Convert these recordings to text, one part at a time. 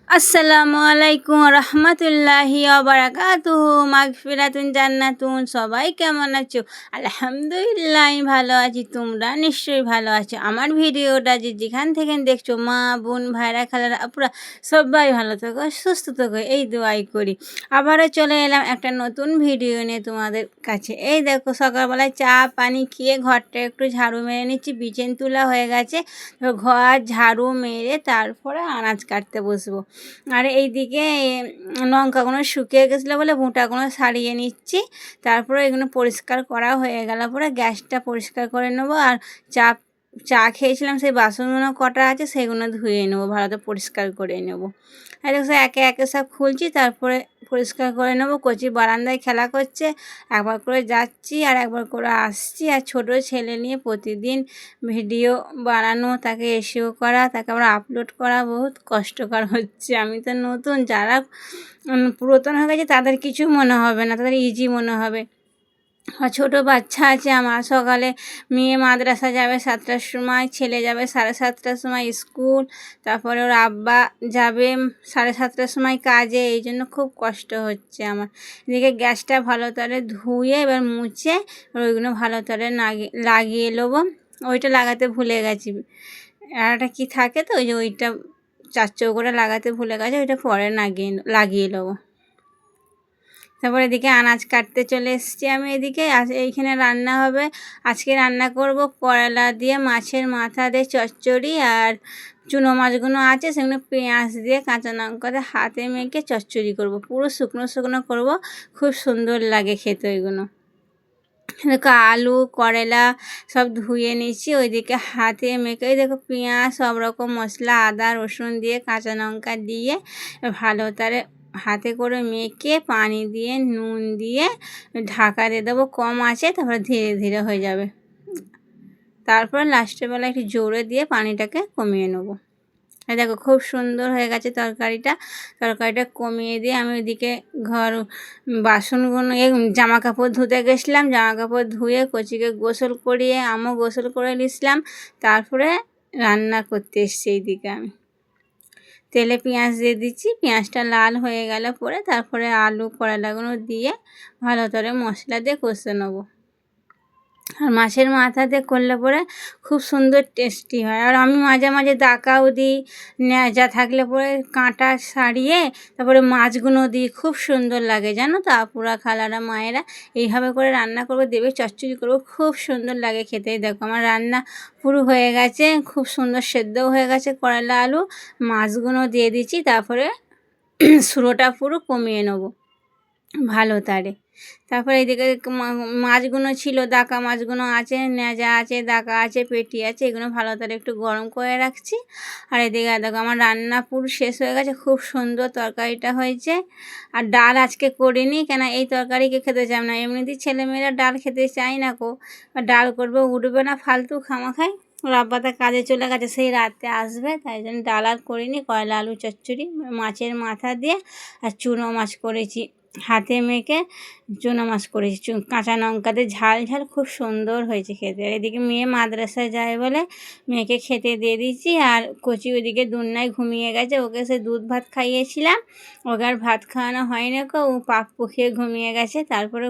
আসসালামু আলাইকুম রহমতুল্লাহি বারাকাতুহু মাগফিরাতুন জান্নাতুন। সবাই কেমন আছো? আলহামদুলিল্লাহ আমি ভালো আছি, তোমরা নিশ্চয়ই ভালো আছো। আমার ভিডিওটা যেখান থেকে দেখছো, মা বোন ভাইরা খালারা আপুরা সবাই ভালো থাকো, সুস্থ থাকো, এই দোয়াই করি। আবারও চলে এলাম একটা নতুন ভিডিও নিয়ে তোমাদের কাছে। এই দেখো, সকালবেলায় চা পানি খেয়ে ঘরটা একটু ঝাড়ু মেরে নিচ্ছি, বিছানা তোলা হয়ে গেছে। ঘর ঝাড়ু মেরে তারপরে আনাজ কাটতে বসবো। আর এইদিকে লঙ্কাগুলো শুকিয়ে গেছিলো বলে ভুঁটাগুলো ছাড়িয়ে নিচ্ছি। তারপরে এগুলো পরিষ্কার করা হয়ে গেল পরে গ্যাসটা পরিষ্কার করে নেবো। আর চা খেয়েছিলাম সেই বাসনগুলো কটা আছে সেগুলো ধুয়ে নেবো, ভালো পরিষ্কার করে নেবো। আর দেখো একে একে সব খুলছি, তারপরে পরিষ্কার করে নেবো। কচি বারান্দায় খেলা করছে, একবার করে যাচ্ছি আর একবার করে আসছি। আর ছোট ছেলে নিয়ে প্রতিদিন ভিডিও বানানো, তাকে এসিও করা, তাকে আবার আপলোড করা বহুত কষ্টকর হচ্ছে। আমি তো নতুন, যারা পুরাতন হয়ে গেছে তাদের কিছু মনে হবে না, তাদের ইজি মনে হবে। আর ছোটো বাচ্চা আছে আমার। সকালে মেয়ে মাদ্রাসা যাবে 7টার সময়, ছেলে যাবে 7:30টার সময় স্কুল, তারপরে ওর আব্বা যাবে 7:30টার সময় কাজে। এই জন্য খুব কষ্ট হচ্ছে আমার। এদিকে গ্যাসটা ভালো করে ধুয়ে এবার মুছে ওইগুলো ভালো করে লাগিয়ে নেবো। ওইটা লাগাতে ভুলে গেছি, আর একটা কী থাকে তো, ওই যে ওইটা 4 চৌকোটা লাগাতে ভুলে গেছে, ওইটা পরে লাগিয়ে নেবো। তারপর এদিকে আনাজ কাটতে চলে এসেছি আমি। এদিকে এইখানে রান্না হবে। আজকে রান্না করব করলা দিয়ে মাছের মাথা দিয়ে চচ্চড়ি, আর চুনো মাছগুলো আছে সেগুলো পেঁয়াজ দিয়ে কাঁচা লঙ্কা দিয়ে হাতে মেখে চচ্চড়ি করব। পুরো শুকনো শুকনো করব, খুব সুন্দর লাগে খেতে ওইগুলো। দেখো আলু করলা সব ধুয়ে নিচ্ছি, ওইদিকে হাতে মেখে দেখো পেঁয়াজ সব রকম মশলা আদা রসুন দিয়ে কাঁচা লঙ্কা দিয়ে ভালো করে হাতে করে মেখে পানি দিয়ে নুন দিয়ে ঢাকা দিয়ে দেবো কম আছে, তারপরে ধীরে ধীরে হয়ে যাবে। তারপর লাস্টের বেলা একটু জোরে দিয়ে পানিটাকে কমিয়ে নেবো। দেখো খুব সুন্দর হয়ে গেছে তরকারিটা কমিয়ে দিয়ে আমি ওইদিকে বাসনগুলো জামা কাপড় ধুতে গেছিলাম। জামা কাপড় ধুয়ে কচিকে গোসল করিয়ে আমিও গোসল করে নিয়েছিলাম। তারপরে রান্না করতে এসছি। এইদিকে আমি তেলে পেঁয়াজ দিয়ে দিচ্ছি, পেঁয়াজটা লাল হয়ে গেল পরে তারপরে আলু করলাগুলো দিয়ে ভালো করে মশলা দিয়ে কষে নেবো। আর মাছের মাথা দিয়ে করলে পরে খুব সুন্দর টেস্টি হয়। আর আমি মাঝে মাঝে দাকাও দিই, ন্যাজা থাকলে পরে কাঁটা ছাড়িয়ে তারপরে মাছগুলো দিই, খুব সুন্দর লাগে জানো তো আপুরা খালারা মায়েরা। এইভাবে করে রান্না করবো, দেবে চচ্চড়ি করবো, খুব সুন্দর লাগে খেতে। দেখো আমার রান্না পুরো হয়ে গেছে, খুব সুন্দর সেদ্ধও হয়ে গেছে করলা আলু। মাছগুলো দিয়ে দিচ্ছি, তারপরে সুরোটা পুরো কমিয়ে নেবো ভালো তারে। তারপরে এইদিকে মাছগুলো ছিল, দাকা মাছগুলো আছে, ন্যাজা আছে, দাকা আছে, পেটি আছে, এগুলো ভালো করে একটু গরম করে রাখছি। আর এদিকে দেখো আমার রান্না পুরো শেষ হয়ে গেছে, খুব সুন্দর তরকারিটা হয়েছে। আর ডাল আজকে করিনি, কেন এই তরকারিকে খেতে চাই না, এমনিতেই ছেলেমেয়েরা ডাল খেতে চাই না কো। ডাল করবো উঠবে না, ফালতু খামাখাই। ওর আব্বাটা কাজে চলে গেছে, সেই রাতে আসবে, তাই জন্য ডাল আর করিনি। করলা আলু চচ্চড়ি মাছের মাথা দিয়ে আর চুনো মাছ করেছি, হাতে মেখে চুনো মাছ করেছি কাঁচা লঙ্কাতে ঝাল ঝাল, খুব সুন্দর হয়েছে খেতে। আর এদিকে মেয়ে মাদ্রাসায় যায় বলে মেয়েকে খেতে দিয়ে দিচ্ছি। আর কচি ওইদিকে দুনিয়ায় ঘুমিয়ে গেছে, ওকে সে দুধ ভাত খাইয়েছিলাম, ওকে আর ভাত খাওয়ানো হয় না কো, ও পাক পুখিয়ে ঘুমিয়ে গেছে। তারপরে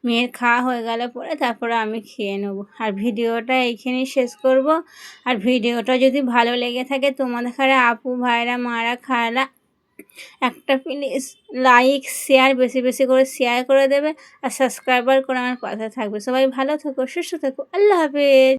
মেয়ের খাওয়া হয়ে গেলে পরে তারপরে আমি খেয়ে নেবো। আর ভিডিওটা এইখানেই শেষ করব। আর ভিডিওটা যদি ভালো লেগে থাকে তোমাদের ঘরে আপু ভাইরা মারা খালা একটা প্লিজ লাইক শেয়ার বেশি বেশি করে শেয়ার করে দেবে, আর সাবস্ক্রাইবার করে আমার পাশে থাকবে। সবাই ভালো থেকো, সুস্থ থেকো, আল্লাহ হাফেজ।